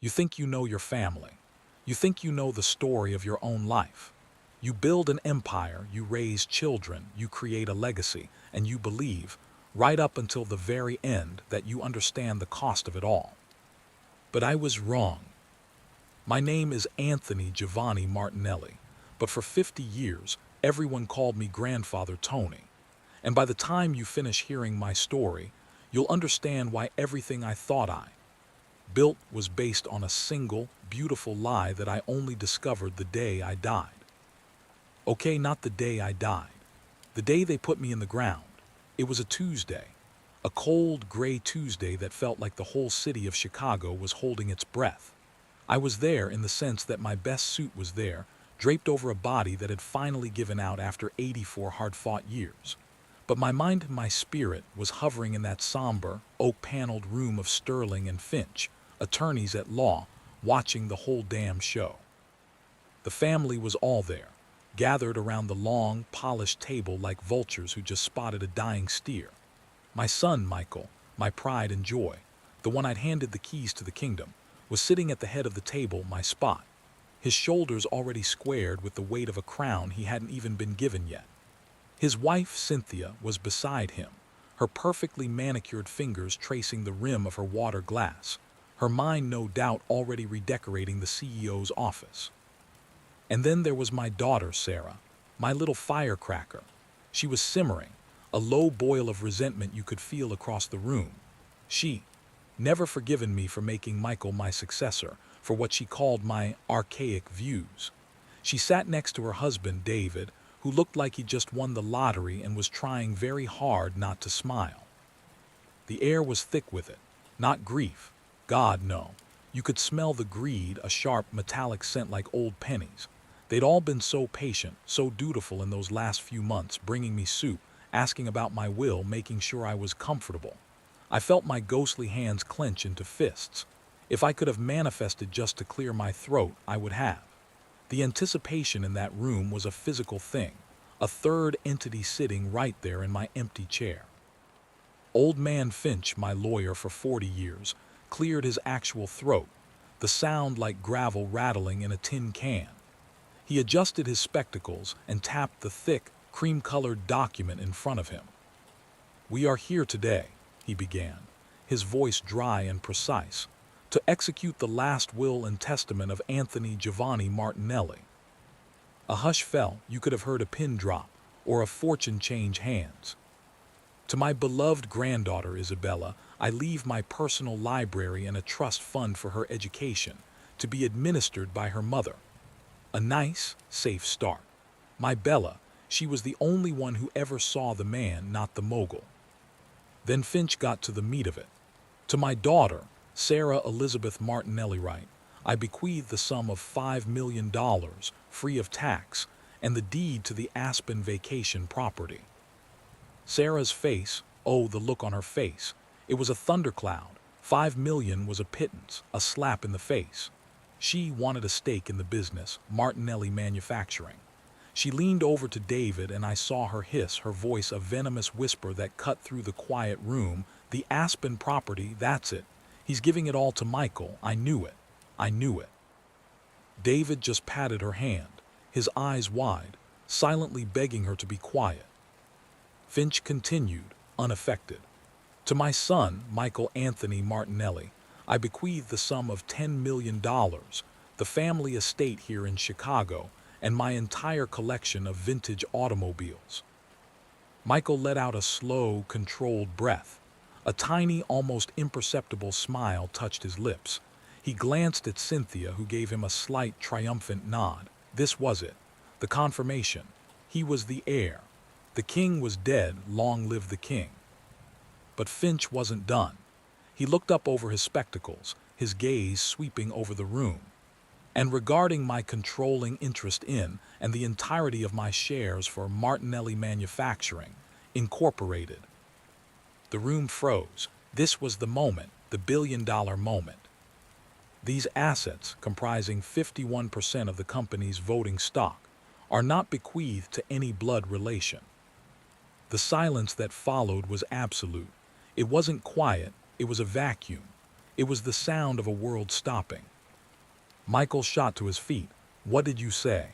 You think you know your family. You think you know the story of your own life. You build an empire, you raise children, you create a legacy, and you believe, right up until the very end, that you understand the cost of it all. But I was wrong. My name is Anthony Giovanni Martinelli, but for 50 years, everyone called me Grandfather Tony. And by the time you finish hearing my story, you'll understand why everything I thought I built was based on a single, beautiful lie that I only discovered the day I died. Okay, not the day I died. The day they put me in the ground. It was a Tuesday. A cold, gray Tuesday that felt like the whole city of Chicago was holding its breath. I was there in the sense that my best suit was there, draped over a body that had finally given out after 84 hard-fought years. But my mind and my spirit was hovering in that somber, oak-paneled room of Sterling and Finch, attorneys at law, watching the whole damn show. The family was all there, gathered around the long, polished table like vultures who just spotted a dying steer. My son, Michael, my pride and joy, the one I'd handed the keys to the kingdom, was sitting at the head of the table, my spot, his shoulders already squared with the weight of a crown he hadn't even been given yet. His wife, Cynthia, was beside him, her perfectly manicured fingers tracing the rim of her water glass, her mind no doubt already redecorating the CEO's office. And then there was my daughter, Sarah, my little firecracker. She was simmering, a low boil of resentment you could feel across the room. She, never forgiven me for making Michael my successor, for what she called my archaic views. She sat next to her husband, David, who looked like he just won the lottery and was trying very hard not to smile. The air was thick with it, not grief. God, no. You could smell the greed, a sharp, metallic scent like old pennies. They'd all been so patient, so dutiful in those last few months, bringing me soup, asking about my will, making sure I was comfortable. I felt my ghostly hands clench into fists. If I could have manifested just to clear my throat, I would have. The anticipation in that room was a physical thing, a third entity sitting right there in my empty chair. Old man Finch, my lawyer for 40 years, cleared his actual throat, the sound like gravel rattling in a tin can. He adjusted his spectacles and tapped the thick, cream-colored document in front of him. "We are here today," he began, his voice dry and precise, "to execute the last will and testament of Anthony Giovanni Martinelli." A hush fell, you could have heard a pin drop, or a fortune change hands. "To my beloved granddaughter Isabella, I leave my personal library and a trust fund for her education, to be administered by her mother. A nice, safe start. My Bella, she was the only one who ever saw the man, not the mogul." Then Finch got to the meat of it. "To my daughter, Sarah Elizabeth Martinelli Wright, I bequeath the sum of $5 million, free of tax, and the deed to the Aspen vacation property." Sarah's face, oh, the look on her face. It was a thundercloud. 5 million was a pittance, a slap in the face. She wanted a stake in the business, Martinelli Manufacturing. She leaned over to David and I saw her hiss, her voice a venomous whisper that cut through the quiet room. "The Aspen property, that's it. He's giving it all to Michael. I knew it. I knew it." David just patted her hand, his eyes wide, silently begging her to be quiet. Finch continued, unaffected. "To my son, Michael Anthony Martinelli, I bequeath the sum of $10 million, the family estate here in Chicago, and my entire collection of vintage automobiles." Michael let out a slow, controlled breath. A tiny, almost imperceptible smile touched his lips. He glanced at Cynthia, who gave him a slight, triumphant nod. This was it. The confirmation. He was the heir. The king was dead, long live the king. But Finch wasn't done. He looked up over his spectacles, his gaze sweeping over the room. "And regarding my controlling interest in and the entirety of my shares for Martinelli Manufacturing, Incorporated." The room froze. This was the moment, the billion-dollar moment. "These assets, comprising 51% of the company's voting stock, are not bequeathed to any blood relation." The silence that followed was absolute. It wasn't quiet, it was a vacuum. It was the sound of a world stopping. Michael shot to his feet. "What did you say?"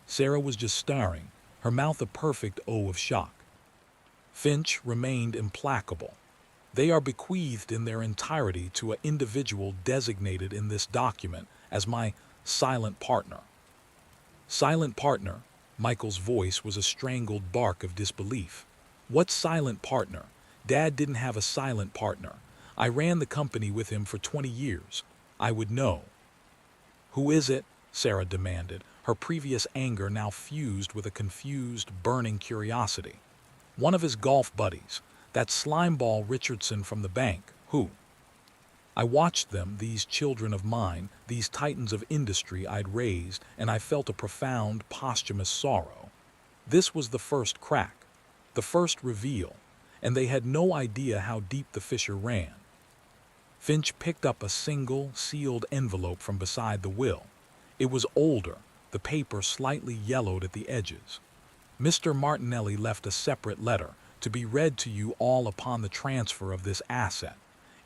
Sarah was just staring, her mouth a perfect O of shock. Finch remained implacable. "They are bequeathed in their entirety to an individual designated in this document as my silent partner." Silent partner? Michael's voice was a strangled bark of disbelief. "What silent partner? Dad didn't have a silent partner. I ran the company with him for 20 years. I would know." "Who is it?" Sarah demanded, her previous anger now fused with a confused, burning curiosity. "One of his golf buddies, that slimeball Richardson from the bank. Who?" I watched them, these children of mine, these titans of industry I'd raised, and I felt a profound, posthumous sorrow. This was the first crack, the first reveal, and they had no idea how deep the fissure ran. Finch picked up a single, sealed envelope from beside the will. It was older, the paper slightly yellowed at the edges. "Mr. Martinelli left a separate letter, to be read to you all upon the transfer of this asset.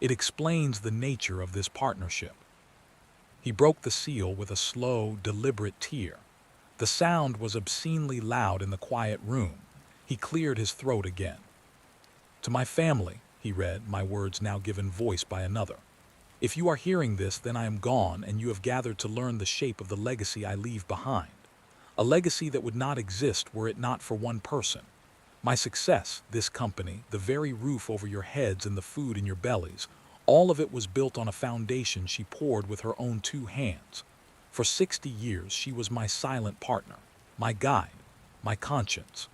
It explains the nature of this partnership." He broke the seal with a slow, deliberate tear. The sound was obscenely loud in the quiet room. He cleared his throat again. "To my family," he read, my words now given voice by another. "If you are hearing this, then I am gone, and you have gathered to learn the shape of the legacy I leave behind. A legacy that would not exist were it not for one person. My success, this company, the very roof over your heads and the food in your bellies, all of it was built on a foundation she poured with her own 2 hands. For 60 years she was my silent partner, my guide, my conscience.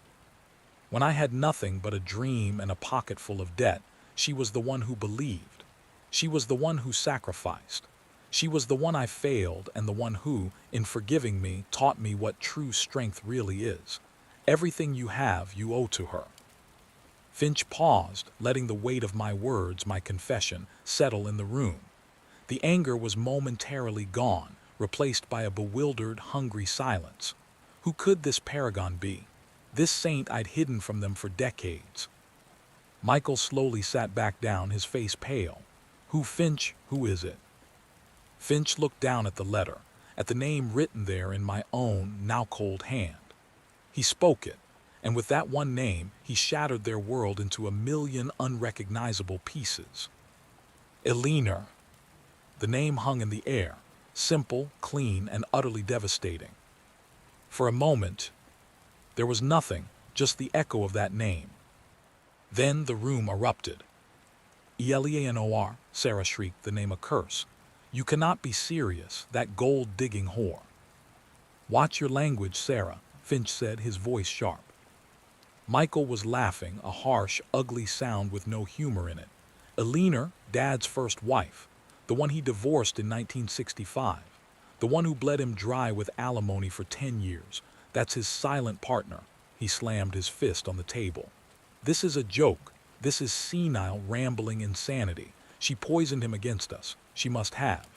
When I had nothing but a dream and a pocket full of debt, she was the one who believed. She was the one who sacrificed. She was the one I failed, and the one who, in forgiving me, taught me what true strength really is. Everything you have, you owe to her." Finch paused, letting the weight of my words, my confession, settle in the room. The anger was momentarily gone, replaced by a bewildered, hungry silence. Who could this paragon be? This saint I'd hidden from them for decades. Michael slowly sat back down, his face pale. "Who, Finch? Who is it?" Finch looked down at the letter, at the name written there in my own, now cold hand. He spoke it, and with that one name, he shattered their world into a million unrecognizable pieces. Eleanor. The name hung in the air, simple, clean, and utterly devastating. For a moment, there was nothing, just the echo of that name. Then the room erupted. "Eleanor," Sarah shrieked, the name a curse. "You cannot be serious, that gold-digging whore." "Watch your language, Sarah," Finch said, his voice sharp. Michael was laughing, a harsh, ugly sound with no humor in it. "Eleanor, Dad's first wife, the one he divorced in 1965, the one who bled him dry with alimony for 10 years. That's his silent partner." He slammed his fist on the table. "This is a joke. This is senile, rambling insanity. She poisoned him against us. She must have."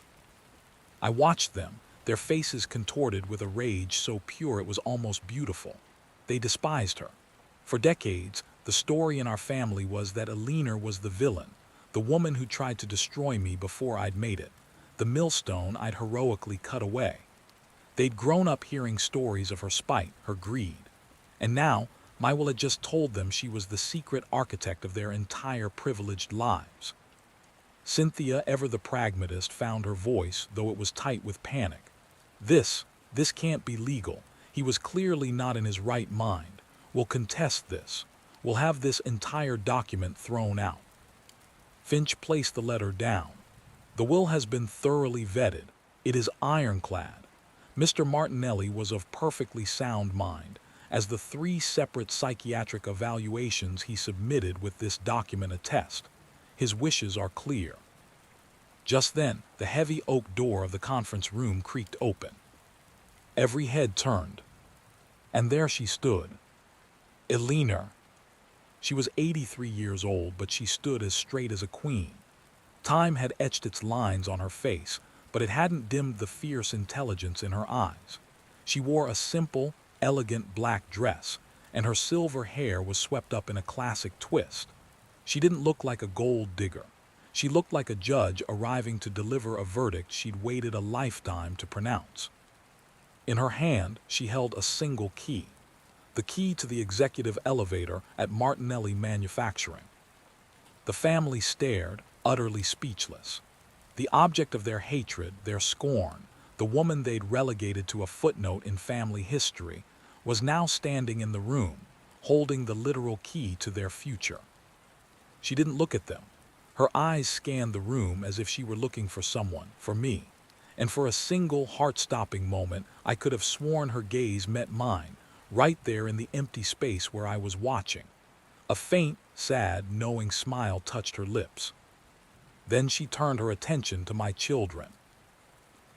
I watched them, their faces contorted with a rage so pure it was almost beautiful. They despised her. For decades, the story in our family was that Eleanor was the villain, the woman who tried to destroy me before I'd made it, the millstone I'd heroically cut away. They'd grown up hearing stories of her spite, her greed. And now, Michael had just told them she was the secret architect of their entire privileged lives. Cynthia, ever the pragmatist, found her voice, though it was tight with panic. This can't be legal. He was clearly not in his right mind. We'll contest this. We'll have this entire document thrown out." Finch placed the letter down. "The will has been thoroughly vetted. It is ironclad. Mr. Martinelli was of perfectly sound mind, as the 3 separate psychiatric evaluations he submitted with this document attest. His wishes are clear." Just then, the heavy oak door of the conference room creaked open. Every head turned. And there she stood. Eleanor. She was 83 years old, but she stood as straight as a queen. Time had etched its lines on her face, but it hadn't dimmed the fierce intelligence in her eyes. She wore a simple, elegant black dress, and her silver hair was swept up in a classic twist. She didn't look like a gold digger. She looked like a judge arriving to deliver a verdict she'd waited a lifetime to pronounce. In her hand, she held a single key, the key to the executive elevator at Martinelli Manufacturing. The family stared, utterly speechless. The object of their hatred, their scorn, the woman they'd relegated to a footnote in family history, was now standing in the room, holding the literal key to their future. She didn't look at them. Her eyes scanned the room as if she were looking for someone, for me. And for a single heart-stopping moment, I could have sworn her gaze met mine, right there in the empty space where I was watching. A faint, sad, knowing smile touched her lips. Then she turned her attention to my children.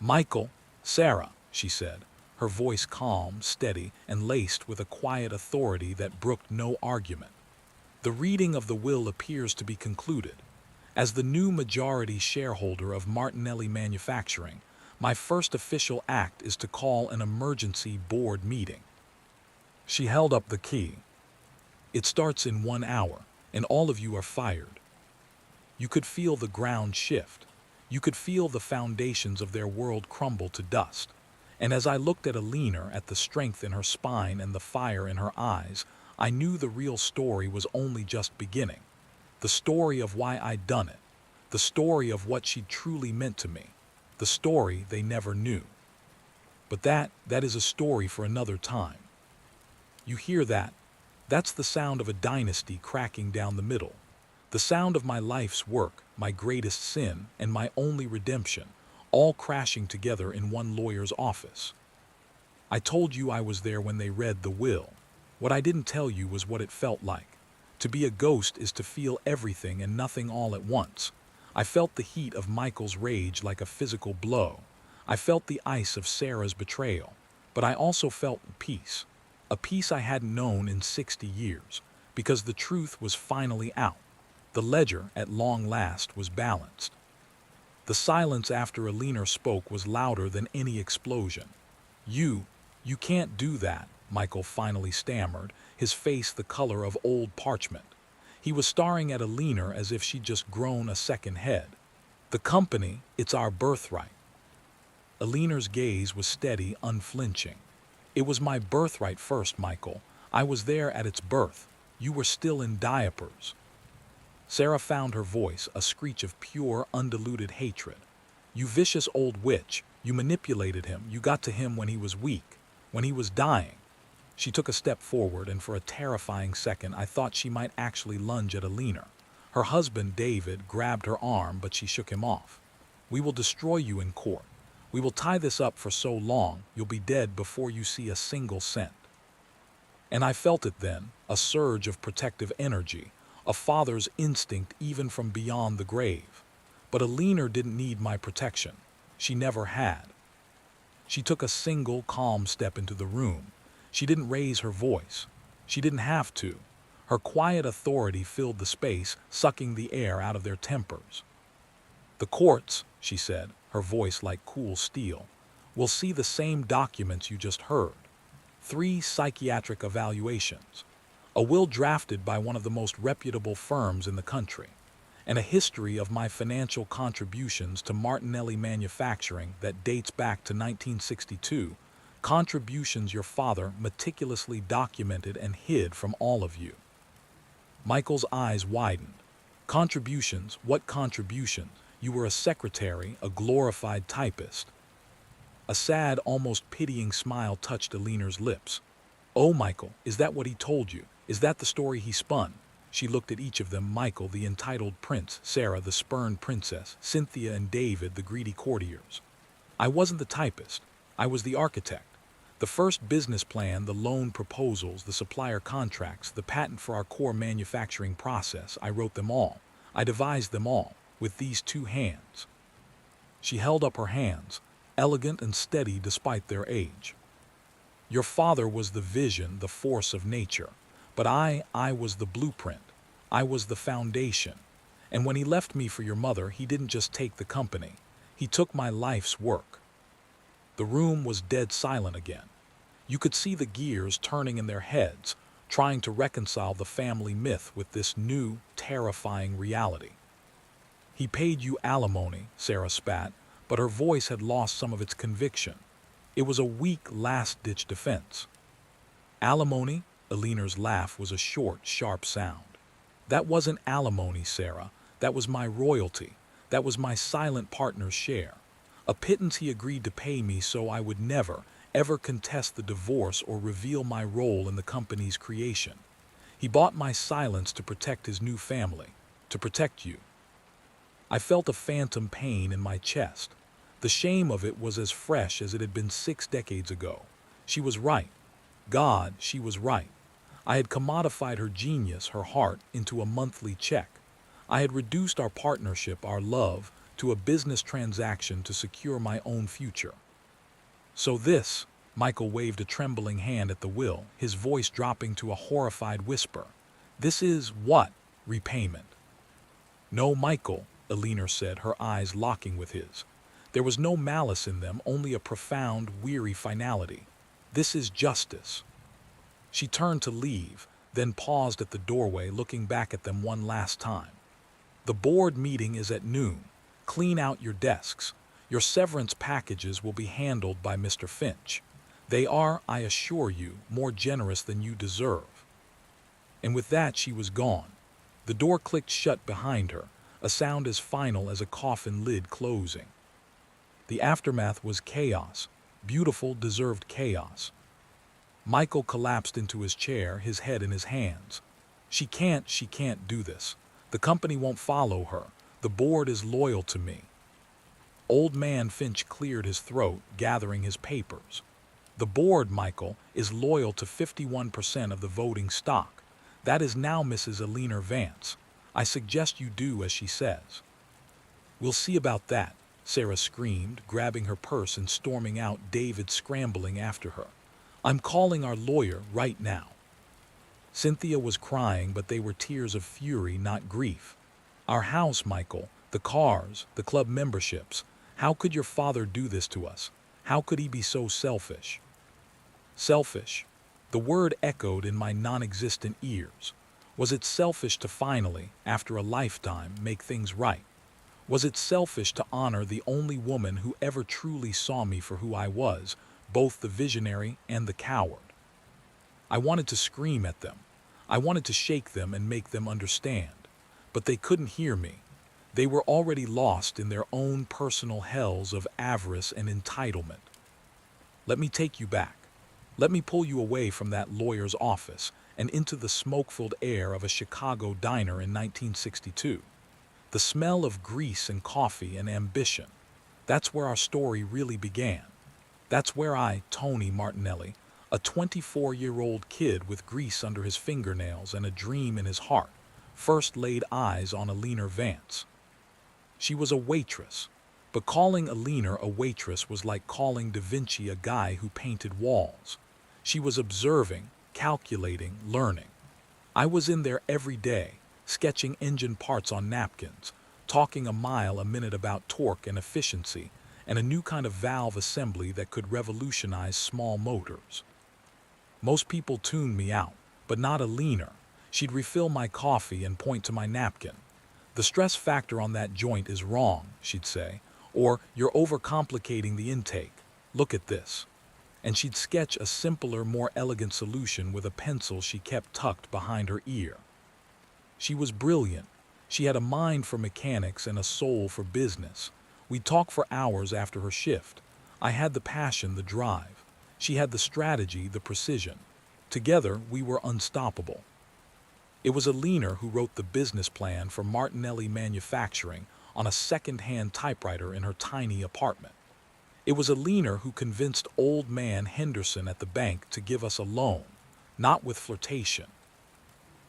"Michael, Sarah," she said, her voice calm, steady, and laced with a quiet authority that brooked no argument. "The reading of the will appears to be concluded. As the new majority shareholder of Martinelli Manufacturing, my first official act is to call an emergency board meeting." She held up the key. "It starts in 1 hour, and all of you are fired." You could feel the ground shift. You could feel the foundations of their world crumble to dust. And as I looked at Eleanor, at the strength in her spine and the fire in her eyes, I knew the real story was only just beginning. The story of why I'd done it. The story of what she'd truly meant to me. The story they never knew. But that is a story for another time. You hear that? That's the sound of a dynasty cracking down the middle. The sound of my life's work, my greatest sin, and my only redemption, all crashing together in one lawyer's office. I told you I was there when they read the will. What I didn't tell you was what it felt like. To be a ghost is to feel everything and nothing all at once. I felt the heat of Michael's rage like a physical blow. I felt the ice of Sarah's betrayal. But I also felt peace. A peace I hadn't known in 60 years, because the truth was finally out. The ledger, at long last, was balanced. The silence after Eleanor spoke was louder than any explosion. You can't do that," Michael finally stammered, his face the color of old parchment. He was staring at Eleanor as if she'd just grown a second head. "The company, it's our birthright." Eleanor's gaze was steady, unflinching. "It was my birthright first, Michael. I was there at its birth. You were still in diapers." Sarah found her voice, a screech of pure, undiluted hatred. "You vicious old witch, you manipulated him, you got to him when he was weak, when he was dying." She took a step forward, and for a terrifying second I thought she might actually lunge at Eleanor. Her husband, David, grabbed her arm, but she shook him off. "We will destroy you in court. We will tie this up for so long, you'll be dead before you see a single cent." And I felt it then, a surge of protective energy, a father's instinct even from beyond the grave. But Eleanor didn't need my protection. She never had. She took a single, calm step into the room. She didn't raise her voice. She didn't have to. Her quiet authority filled the space, sucking the air out of their tempers. "The courts," she said, her voice like cool steel, "will see the same documents you just heard. 3 psychiatric evaluations. A will drafted by one of the most reputable firms in the country, and a history of my financial contributions to Martinelli Manufacturing that dates back to 1962, contributions your father meticulously documented and hid from all of you." Michael's eyes widened. "Contributions? What contributions? You were a secretary, a glorified typist." A sad, almost pitying smile touched Eleanor's lips. "Oh, Michael, is that what he told you? Is that the story he spun?" She looked at each of them: Michael, the entitled prince; Sarah, the spurned princess; Cynthia and David, the greedy courtiers. "I wasn't the typist. I was the architect. The first business plan, the loan proposals, the supplier contracts, the patent for our core manufacturing process, I wrote them all. I devised them all, with these 2 hands." She held up her hands, elegant and steady despite their age. "Your father was the vision, the force of nature. But I was the blueprint. I was the foundation. And when he left me for your mother, he didn't just take the company. He took my life's work." The room was dead silent again. You could see the gears turning in their heads, trying to reconcile the family myth with this new, terrifying reality. He paid you alimony, Sarah spat, but her voice had lost some of its conviction. It was a weak, last-ditch defense. Alimony? Eleanor's laugh was a short, sharp sound. That wasn't alimony, Sarah. That was my royalty. That was my silent partner's share. A pittance he agreed to pay me so I would never, ever contest the divorce or reveal my role in the company's creation. He bought my silence to protect his new family, to protect you. I felt a phantom pain in my chest. The shame of it was as fresh as it had been 6 decades ago. She was right. God, she was right. I had commodified her genius, her heart, into a monthly check. I had reduced our partnership, our love, to a business transaction to secure my own future. So this, Michael waved a trembling hand at the will, his voice dropping to a horrified whisper. This is what? Repayment. No, Michael, Eleanor said, her eyes locking with his. There was no malice in them, only a profound, weary finality. This is justice. She turned to leave, then paused at the doorway, looking back at them one last time. The board meeting is at noon. Clean out your desks. Your severance packages will be handled by Mr. Finch. They are, I assure you, more generous than you deserve. And with that she was gone. The door clicked shut behind her, a sound as final as a coffin lid closing. The aftermath was chaos, beautiful, deserved chaos. Michael collapsed into his chair, his head in his hands. She can't do this. The company won't follow her. The board is loyal to me. Old man Finch cleared his throat, gathering his papers. The board, Michael, is loyal to 51% of the voting stock. That is now Mrs. Eleanor Vance. I suggest you do as she says. We'll see about that, Sarah screamed, grabbing her purse and storming out, David scrambling after her. I'm calling our lawyer right now. Cynthia was crying, but they were tears of fury, not grief. Our house, Michael, the cars, the club memberships. How could your father do this to us? How could he be so selfish? Selfish. The word echoed in my non-existent ears. Was it selfish to finally, after a lifetime, make things right? Was it selfish to honor the only woman who ever truly saw me for who I was, both the visionary and the coward? I wanted to scream at them. I wanted to shake them and make them understand. But they couldn't hear me. They were already lost in their own personal hells of avarice and entitlement. Let me take you back. Let me pull you away from that lawyer's office and into the smoke-filled air of a Chicago diner in 1962. The smell of grease and coffee and ambition. That's where our story really began. That's where I, Tony Martinelli, a 24-year-old kid with grease under his fingernails and a dream in his heart, first laid eyes on Eleanor Vance. She was a waitress, but calling Eleanor a waitress was like calling Da Vinci a guy who painted walls. She was observing, calculating, learning. I was in there every day, sketching engine parts on napkins, talking a mile a minute about torque and efficiency, and a new kind of valve assembly that could revolutionize small motors. Most people tuned me out, but not Eleanor. She'd refill my coffee and point to my napkin. The stress factor on that joint is wrong, she'd say, or you're overcomplicating the intake. Look at this. And she'd sketch a simpler, more elegant solution with a pencil she kept tucked behind her ear. She was brilliant. She had a mind for mechanics and a soul for business. We'd talk for hours after her shift. I had the passion, the drive. She had the strategy, the precision. Together, we were unstoppable. It was Eleanor who wrote the business plan for Martinelli Manufacturing on a second-hand typewriter in her tiny apartment. It was Eleanor who convinced old man Henderson at the bank to give us a loan, not with flirtation,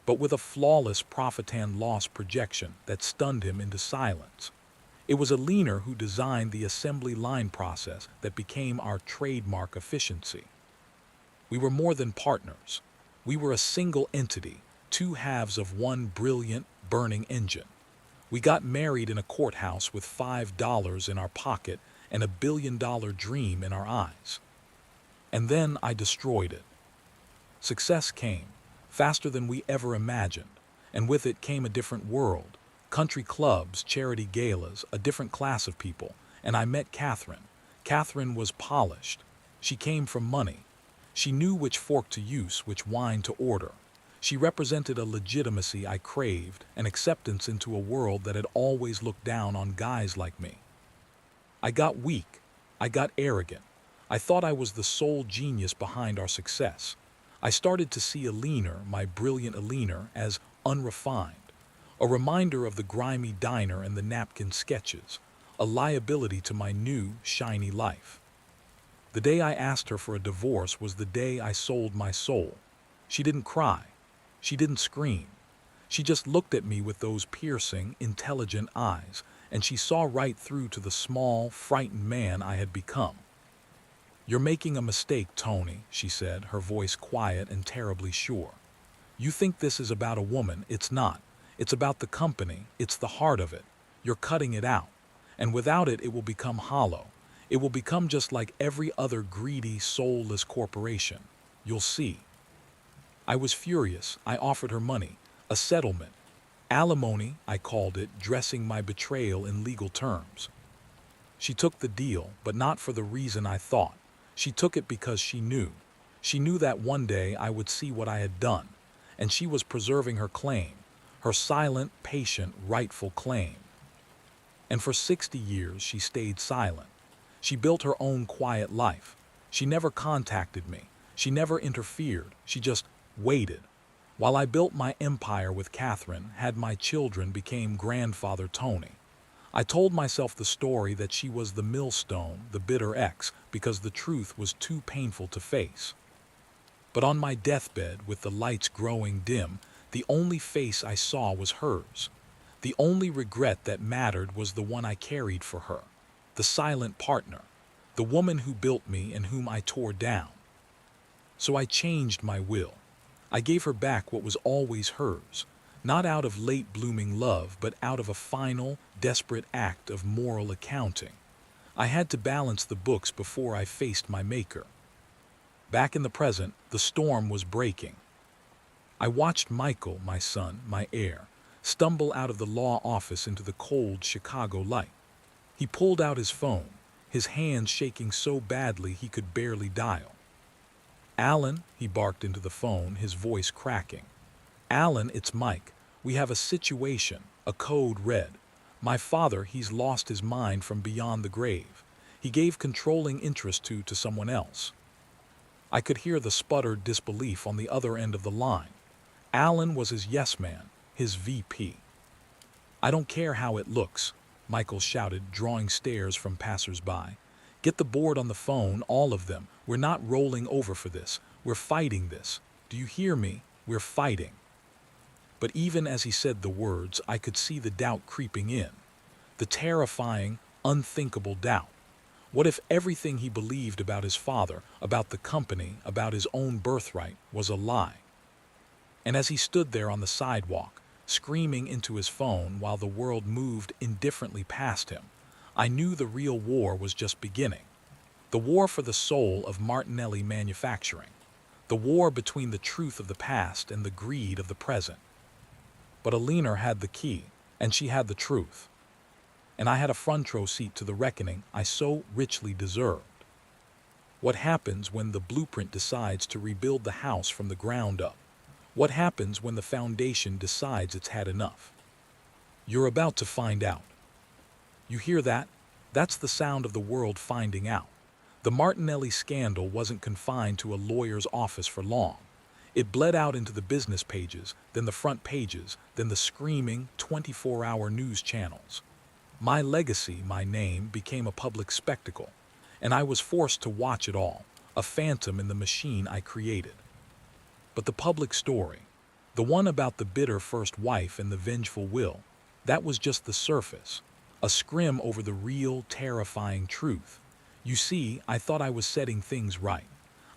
but with a flawless profit and loss projection that stunned him into silence. It was Eleanor who designed the assembly line process that became our trademark efficiency. We were more than partners. We were a single entity, two halves of one brilliant, burning engine. We got married in a courthouse with $5 in our pocket and a billion-dollar dream in our eyes. And then I destroyed it. Success came, faster than we ever imagined, and with it came a different world, Country clubs, charity galas, a different class of people, and I met Catherine. Catherine was polished. She came from money. She knew which fork to use, which wine to order. She represented a legitimacy I craved, an acceptance into a world that had always looked down on guys like me. I got weak. I got arrogant. I thought I was the sole genius behind our success. I started to see Eleanor, my brilliant Eleanor, as unrefined, a reminder of the grimy diner and the napkin sketches, a liability to my new, shiny life. The day I asked her for a divorce was the day I sold my soul. She didn't cry. She didn't scream. She just looked at me with those piercing, intelligent eyes, and she saw right through to the small, frightened man I had become. "You're making a mistake, Tony," she said, her voice quiet and terribly sure. "You think this is about a woman. It's not. It's about the company. It's the heart of it. You're cutting it out. And without it, it will become hollow. It will become just like every other greedy, soulless corporation. You'll see." I was furious. I offered her money, a settlement. Alimony, I called it, dressing my betrayal in legal terms. She took the deal, but not for the reason I thought. She took it because she knew. She knew that one day I would see what I had done, and she was preserving her claim, her silent, patient, rightful claim. And for 60 years she stayed silent. She built her own quiet life. She never contacted me. She never interfered. She just waited. While I built my empire with Catherine, had my children, became grandfather Tony. I told myself the story that she was the millstone, the bitter ex, because the truth was too painful to face. But on my deathbed, with the lights growing dim, the only face I saw was hers. The only regret that mattered was the one I carried for her, the silent partner, the woman who built me and whom I tore down. So I changed my will. I gave her back what was always hers, not out of late-blooming love, but out of a final, desperate act of moral accounting. I had to balance the books before I faced my maker. Back in the present, the storm was breaking. I watched Michael, my son, my heir, stumble out of the law office into the cold Chicago light. He pulled out his phone, his hands shaking so badly he could barely dial. "Alan," he barked into the phone, his voice cracking. "Alan, it's Mike. We have a situation, a code red. My father, he's lost his mind from beyond the grave. He gave controlling interest to someone else." I could hear the sputtered disbelief on the other end of the line. Alan was his yes man, his VP. "I don't care how it looks," Michael shouted, drawing stares from passers-by. "Get the board on the phone, all of them. We're not rolling over for this. We're fighting this. Do you hear me? We're fighting." But even as he said the words, I could see the doubt creeping in. The terrifying, unthinkable doubt. What if everything he believed about his father, about the company, about his own birthright, was a lie? And as he stood there on the sidewalk, screaming into his phone while the world moved indifferently past him, I knew the real war was just beginning. The war for the soul of Martinelli Manufacturing. The war between the truth of the past and the greed of the present. But Eleanor had the key, and she had the truth. And I had a front row seat to the reckoning I so richly deserved. What happens when the blueprint decides to rebuild the house from the ground up? What happens when the foundation decides it's had enough? You're about to find out. You hear that? That's the sound of the world finding out. The Martinelli scandal wasn't confined to a lawyer's office for long. It bled out into the business pages, then the front pages, then the screaming 24-hour news channels. My legacy, my name, became a public spectacle, and I was forced to watch it all, a phantom in the machine I created. But the public story, the one about the bitter first wife and the vengeful will, that was just the surface, a scrim over the real, terrifying truth. You see, I thought I was setting things right.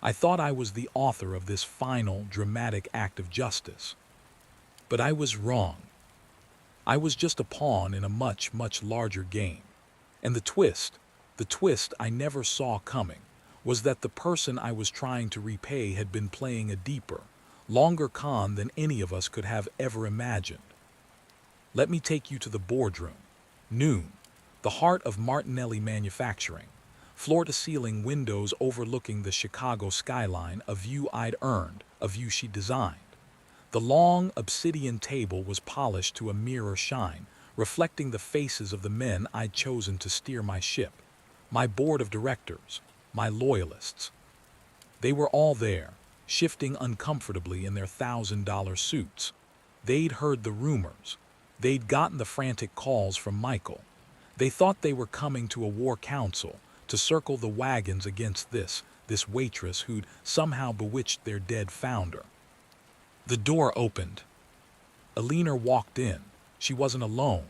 I thought I was the author of this final, dramatic act of justice. But I was wrong. I was just a pawn in a much, much larger game. And the twist I never saw coming, was that the person I was trying to repay had been playing a deeper, longer con than any of us could have ever imagined. Let me take you to the boardroom. Noon, the heart of Martinelli Manufacturing. Floor-to-ceiling windows overlooking the Chicago skyline, a view I'd earned, a view she designed. The long, obsidian table was polished to a mirror shine, reflecting the faces of the men I'd chosen to steer my ship. My board of directors, my loyalists. They were all there, shifting uncomfortably in their $1,000 suits. They'd heard the rumors. They'd gotten the frantic calls from Michael. They thought they were coming to a war council to circle the wagons against this waitress who'd somehow bewitched their dead founder. The door opened. Eleanor walked in. She wasn't alone.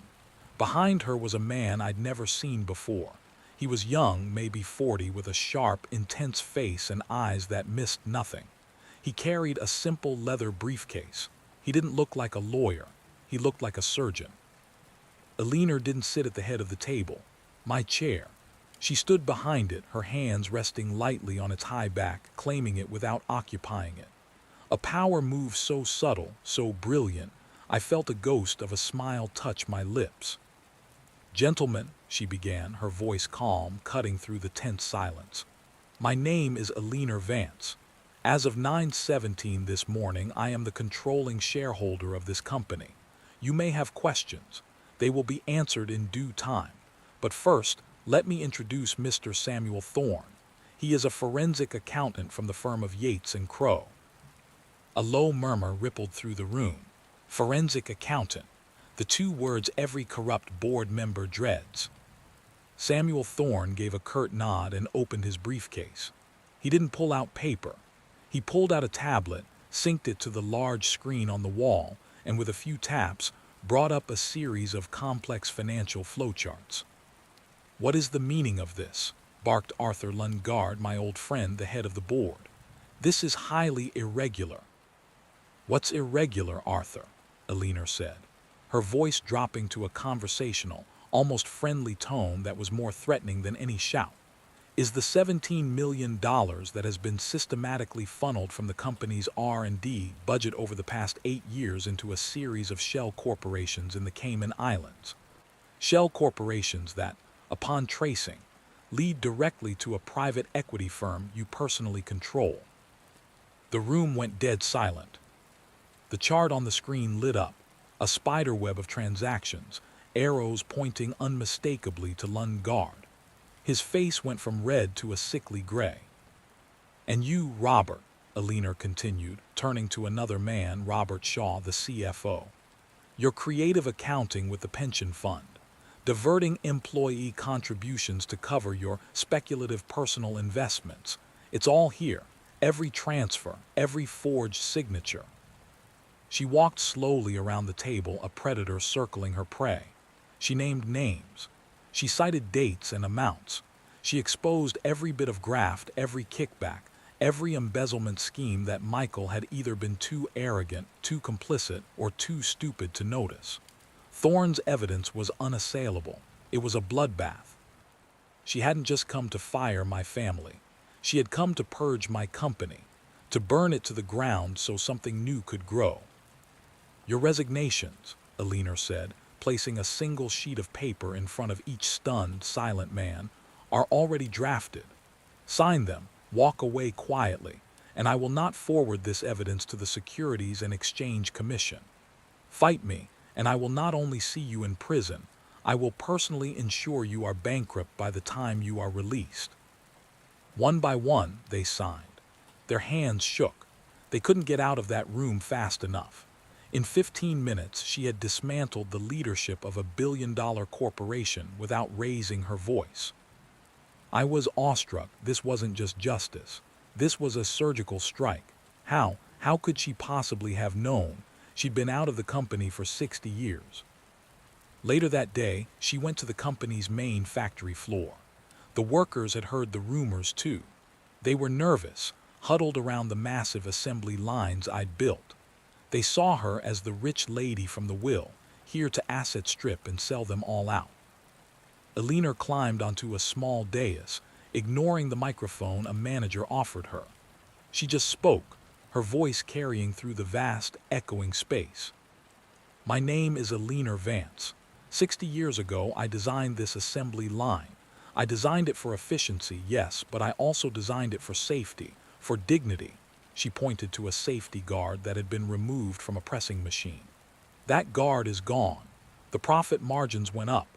Behind her was a man I'd never seen before. He was young, maybe 40, with a sharp, intense face and eyes that missed nothing. He carried a simple leather briefcase. He didn't look like a lawyer. He looked like a surgeon. Eleanor didn't sit at the head of the table, my chair. She stood behind it, her hands resting lightly on its high back, claiming it without occupying it. A power move so subtle, so brilliant, I felt a ghost of a smile touch my lips. "Gentlemen," she began, her voice calm, cutting through the tense silence. "My name is Eleanor Vance. As of 9:17 this morning, I am the controlling shareholder of this company. You may have questions. They will be answered in due time. But first, let me introduce Mr. Samuel Thorne. He is a forensic accountant from the firm of Yates and Crow." A low murmur rippled through the room. Forensic accountant. The two words every corrupt board member dreads. Samuel Thorne gave a curt nod and opened his briefcase. He didn't pull out paper. He pulled out a tablet, synced it to the large screen on the wall, and with a few taps, brought up a series of complex financial flowcharts. "What is the meaning of this?" barked Arthur Lundgaard, my old friend, the head of the board. "This is highly irregular." "What's irregular, Arthur?" Eleanor said, her voice dropping to a conversational, almost friendly tone that was more threatening than any shout. "Is the $17 million that has been systematically funneled from the company's R&D budget over the past 8 years into a series of shell corporations in the Cayman Islands. Shell corporations that, upon tracing, lead directly to a private equity firm you personally control." The room went dead silent. The chart on the screen lit up, a spiderweb of transactions, arrows pointing unmistakably to Lundgaard. His face went from red to a sickly gray. "And you, Robert," Eleanor continued, turning to another man, Robert Shaw, the CFO. "Your creative accounting with the pension fund, diverting employee contributions to cover your speculative personal investments. It's all here, every transfer, every forged signature." She walked slowly around the table, a predator circling her prey. She named names. She cited dates and amounts. She exposed every bit of graft, every kickback, every embezzlement scheme that Michael had either been too arrogant, too complicit, or too stupid to notice. Thorne's evidence was unassailable. It was a bloodbath. She hadn't just come to fire my family. She had come to purge my company, to burn it to the ground so something new could grow. "Your resignations," Eleanor said, placing a single sheet of paper in front of each stunned, silent man, "are already drafted. Sign them, walk away quietly, and I will not forward this evidence to the Securities and Exchange Commission. Fight me, and I will not only see you in prison, I will personally ensure you are bankrupt by the time you are released." One by one, they signed. Their hands shook. They couldn't get out of that room fast enough. In 15 minutes, she had dismantled the leadership of a billion-dollar corporation without raising her voice. I was awestruck. This wasn't just justice. This was a surgical strike. How could she possibly have known? She'd been out of the company for 60 years. Later that day, she went to the company's main factory floor. The workers had heard the rumors too. They were nervous, huddled around the massive assembly lines I'd built. They saw her as the rich lady from the will, here to asset strip and sell them all out. Eleanor climbed onto a small dais, ignoring the microphone a manager offered her. She just spoke, her voice carrying through the vast, echoing space. My name is Eleanor Vance. 60 years ago, I designed this assembly line. I designed it for efficiency, yes, but I also designed it for safety, for dignity." She pointed to a safety guard that had been removed from a pressing machine. "That guard is gone. The profit margins went up.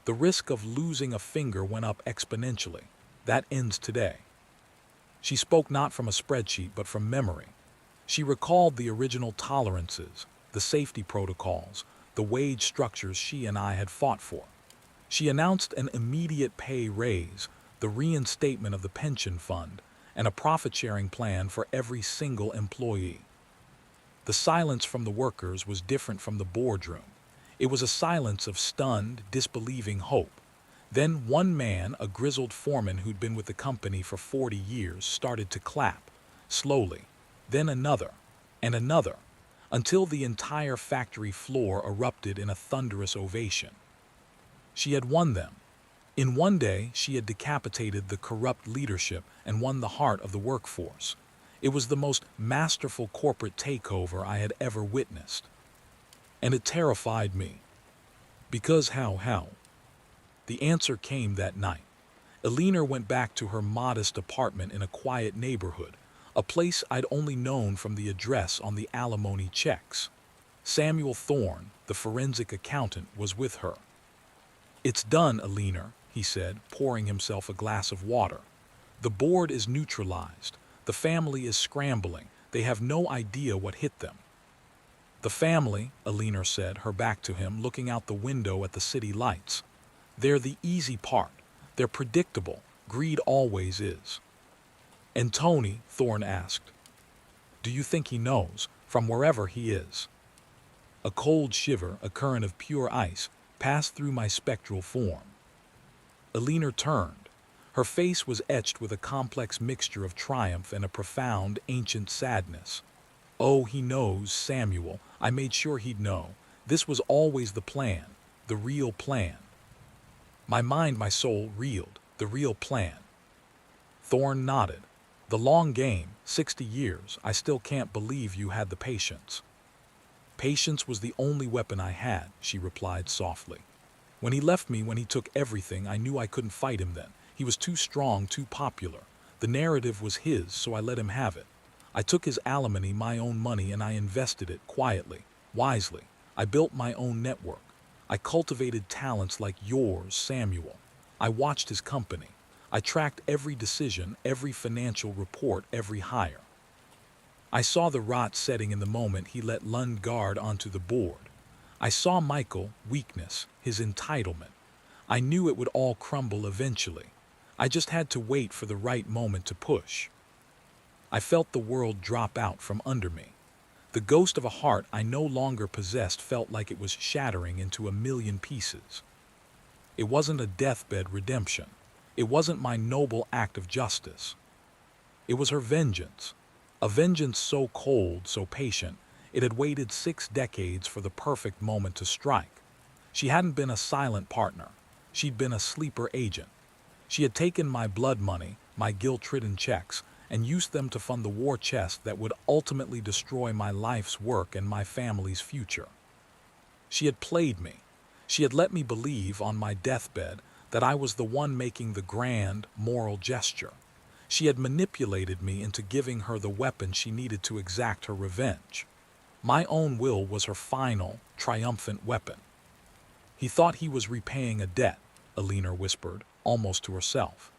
The risk of losing a finger went up exponentially. That ends today." She spoke not from a spreadsheet, but from memory. She recalled the original tolerances, the safety protocols, the wage structures she and I had fought for. She announced an immediate pay raise, the reinstatement of the pension fund, and a profit-sharing plan for every single employee. The silence from the workers was different from the boardroom. It was a silence of stunned, disbelieving hope. Then one man, a grizzled foreman who'd been with the company for 40 years, started to clap, slowly. Then another, and another, until the entire factory floor erupted in a thunderous ovation. She had won them. In one day, she had decapitated the corrupt leadership and won the heart of the workforce. It was the most masterful corporate takeover I had ever witnessed. And it terrified me. Because how? The answer came that night. Eleanor went back to her modest apartment in a quiet neighborhood, a place I'd only known from the address on the alimony checks. Samuel Thorne, the forensic accountant, was with her. "It's done, Eleanor," he said, pouring himself a glass of water. "The board is neutralized. The family is scrambling. They have no idea what hit them." "The family," Eleanor said, her back to him, looking out the window at the city lights. "They're the easy part. They're predictable. Greed always is." "And Tony?" Thorne asked. "Do you think he knows, from wherever he is?" A cold shiver, a current of pure ice, passed through my spectral form. Eleanor turned. Her face was etched with a complex mixture of triumph and a profound, ancient sadness. "Oh, he knows, Samuel. I made sure he'd know. This was always the plan, the real plan." My mind, my soul reeled. The real plan. Thorne nodded. "The long game, 60 years, I still can't believe you had the patience." "Patience was the only weapon I had," she replied softly. "When he left me, when he took everything, I knew I couldn't fight him then. He was too strong, too popular. The narrative was his, so I let him have it. I took his alimony, my own money, and I invested it quietly, wisely. I built my own network. I cultivated talents like yours, Samuel. I watched his company. I tracked every decision, every financial report, every hire. I saw the rot setting in the moment he let Lundgaard onto the board. I saw Michael, weakness, his entitlement. I knew it would all crumble eventually. I just had to wait for the right moment to push. I felt the world drop out from under me. The ghost of a heart I no longer possessed felt like it was shattering into a million pieces. It wasn't a deathbed redemption. It wasn't my noble act of justice. It was her vengeance. A vengeance so cold, so patient, it had waited 6 decades for the perfect moment to strike. She hadn't been a silent partner. She'd been a sleeper agent. She had taken my blood money, my guilt-ridden checks, and used them to fund the war chest that would ultimately destroy my life's work and my family's future. She had played me. She had let me believe on my deathbed that I was the one making the grand, moral gesture. She had manipulated me into giving her the weapon she needed to exact her revenge. My own will was her final, triumphant weapon. "He thought he was repaying a debt," Eleanor whispered, almost to herself.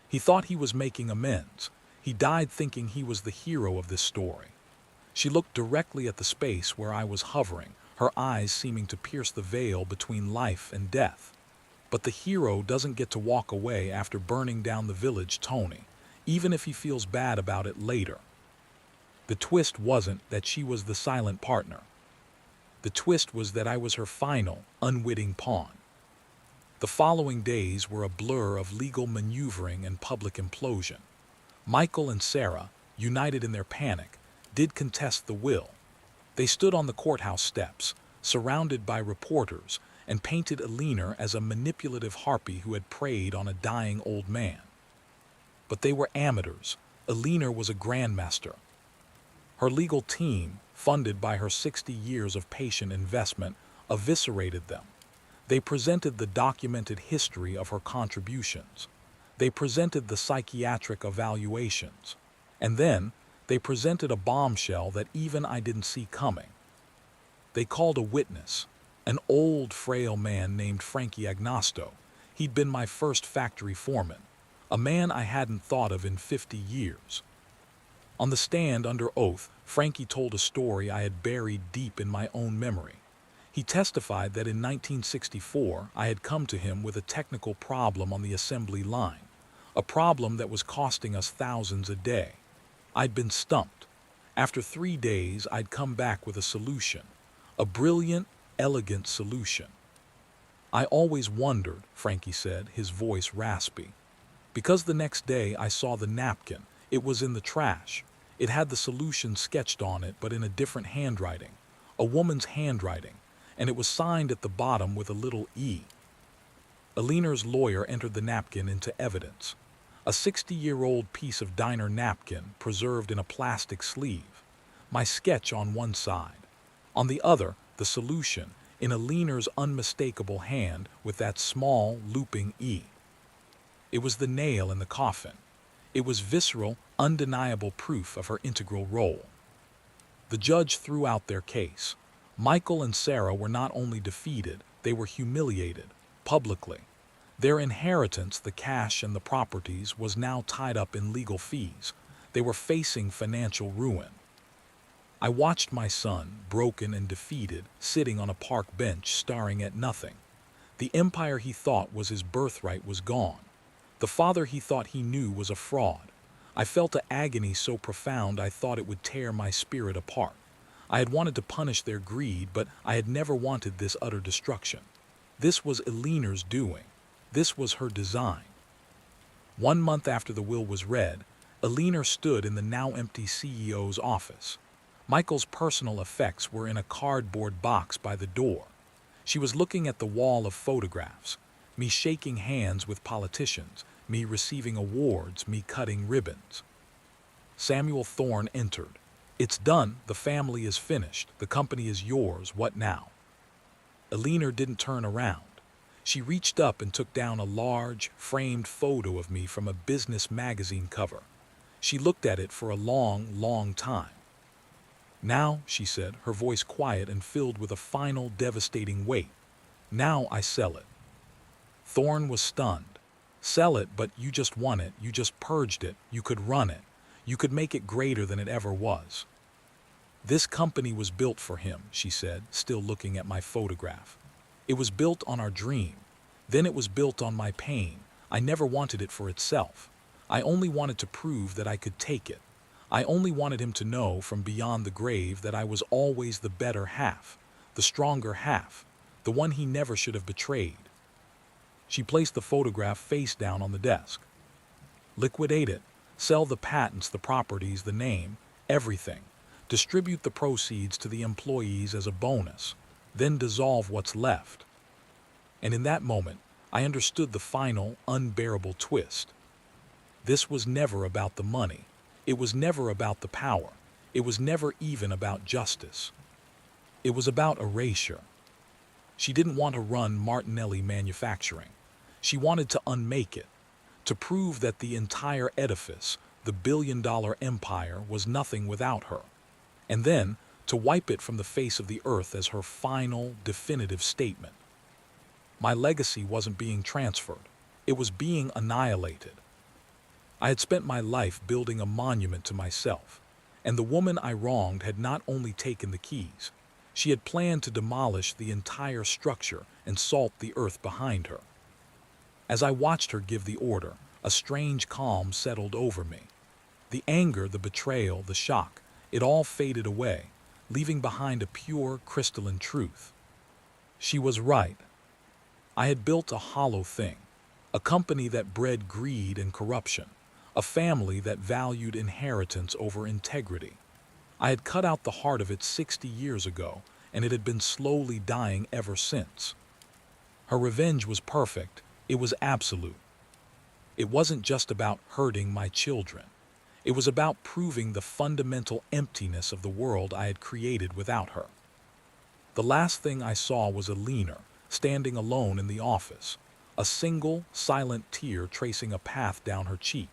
"He thought he was making amends. He died thinking he was the hero of this story." She looked directly at the space where I was hovering, her eyes seeming to pierce the veil between life and death. "But the hero doesn't get to walk away after burning down the village, Tony, even if he feels bad about it later." The twist wasn't that she was the silent partner. The twist was that I was her final, unwitting pawn. The following days were a blur of legal maneuvering and public implosion. Michael and Sarah, united in their panic, did contest the will. They stood on the courthouse steps, surrounded by reporters, and painted Eleanor as a manipulative harpy who had preyed on a dying old man. But they were amateurs. Eleanor was a grandmaster. Her legal team, funded by her 60 years of patient investment, eviscerated them. They presented the documented history of her contributions. They presented the psychiatric evaluations. And then, they presented a bombshell that even I didn't see coming. They called a witness, an old, frail man named Frankie Agnosto. He'd been my first factory foreman, a man I hadn't thought of in 50 years. On the stand under oath, Frankie told a story I had buried deep in my own memory. He testified that in 1964 I had come to him with a technical problem on the assembly line, a problem that was costing us thousands a day. I'd been stumped. After 3 days, I'd come back with a solution, a brilliant, elegant solution. I always wondered, Frankie said, his voice raspy. Because the next day I saw the napkin, it was in the trash. It had the solution sketched on it, but in a different handwriting, a woman's handwriting, and it was signed at the bottom with a little E. Eleanor's lawyer entered the napkin into evidence. A 60-year-old piece of diner napkin preserved in a plastic sleeve. My sketch on one side. On the other, the solution, in Eleanor's unmistakable hand with that small, looping E. It was the nail in the coffin. It was visceral, undeniable proof of her integral role. The judge threw out their case. Michael and Sarah were not only defeated, they were humiliated, publicly. Their inheritance, the cash and the properties, was now tied up in legal fees. They were facing financial ruin. I watched my son, broken and defeated, sitting on a park bench staring at nothing. The empire he thought was his birthright was gone. The father he thought he knew was a fraud. I felt an agony so profound I thought it would tear my spirit apart. I had wanted to punish their greed, but I had never wanted this utter destruction. This was Eleanor's doing. This was her design. 1 month after the will was read, Eleanor stood in the now empty CEO's office. Michael's personal effects were in a cardboard box by the door. She was looking at the wall of photographs, me shaking hands with politicians, me receiving awards, me cutting ribbons. Samuel Thorne entered. It's done, the family is finished, the company is yours, what now? Eleanor didn't turn around. She reached up and took down a large, framed photo of me from a business magazine cover. She looked at it for a long, long time. Now, she said, her voice quiet and filled with a final, devastating weight. Now I sell it. Thorne was stunned. Sell it, but you just won it, you just purged it, you could run it. You could make it greater than it ever was. This company was built for him, she said, still looking at my photograph. It was built on our dream. Then it was built on my pain. I never wanted it for itself. I only wanted to prove that I could take it. I only wanted him to know from beyond the grave that I was always the better half, the stronger half, the one he never should have betrayed. She placed the photograph face down on the desk. Liquidate it. Sell the patents, the properties, the name, everything. Distribute the proceeds to the employees as a bonus. Then dissolve what's left. And in that moment, I understood the final, unbearable twist. This was never about the money. It was never about the power. It was never even about justice. It was about erasure. She didn't want to run Martinelli Manufacturing. She wanted to unmake it, to prove that the entire edifice, the billion-dollar empire, was nothing without her. And then, to wipe it from the face of the earth as her final, definitive statement. My legacy wasn't being transferred. It was being annihilated. I had spent my life building a monument to myself, and the woman I wronged had not only taken the keys, she had planned to demolish the entire structure and salt the earth behind her. As I watched her give the order, a strange calm settled over me. The anger, the betrayal, the shock, it all faded away, leaving behind a pure, crystalline truth. She was right. I had built a hollow thing, a company that bred greed and corruption, a family that valued inheritance over integrity. I had cut out the heart of it 60 years ago, and it had been slowly dying ever since. Her revenge was perfect. It was absolute. It wasn't just about hurting my children. It was about proving the fundamental emptiness of the world I had created without her. The last thing I saw was Eleanor, standing alone in the office, a single, silent tear tracing a path down her cheek.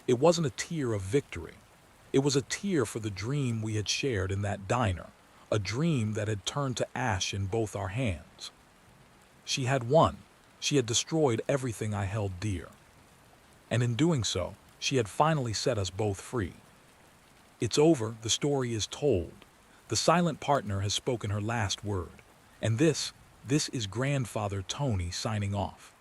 It wasn't a tear of victory. It was a tear for the dream we had shared in that diner, a dream that had turned to ash in both our hands. She had won. She had destroyed everything I held dear. And in doing so, she had finally set us both free. It's over, the story is told. The silent partner has spoken her last word. And this is Grandfather Tony signing off.